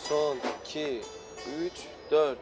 Son 2, 3, 4.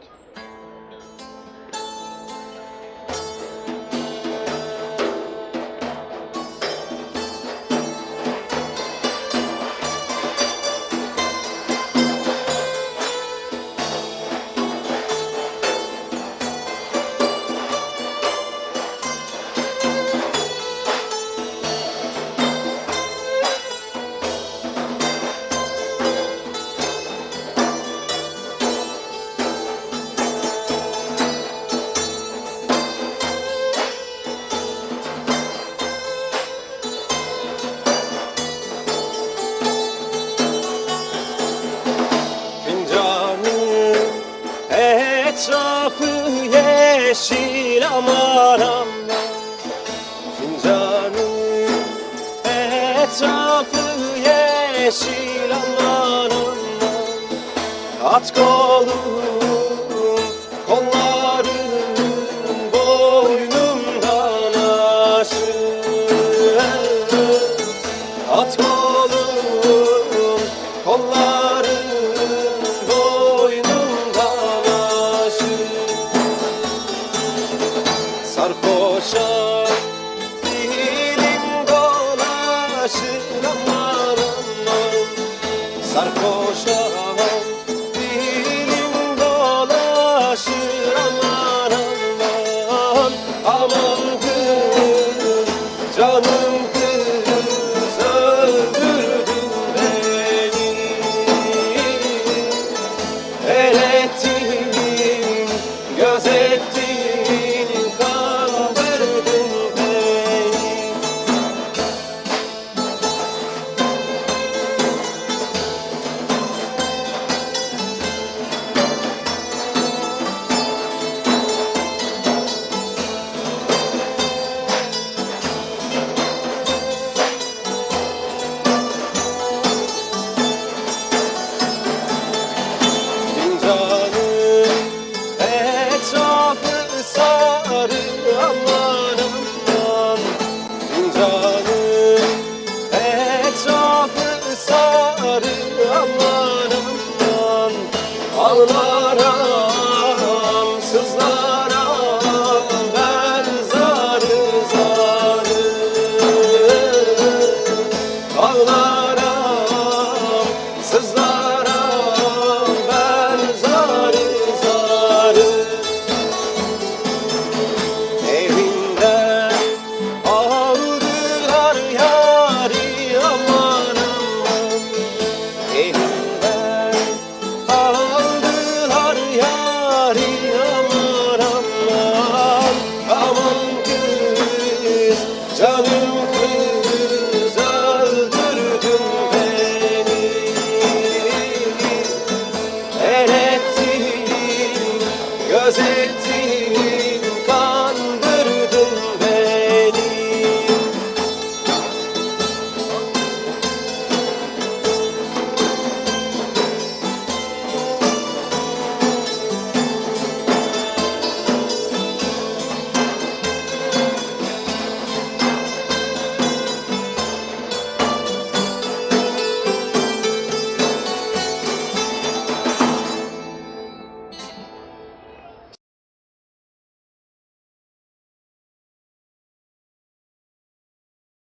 Etrafı yeşil aman aman, fincanın etrafı yeşil aman aman. At kolum, kollarım boynumdan aşır. At kolum, kollarım sarhoşa dilim dolaşır aman aman. Sarhoşa dilim dolaşır aman aman. Aman kız, canım kız, öldürdün beni. El ettin, göz ettin, sarı aman aman. Fincanın etrafı sarı aman aman. Ağlar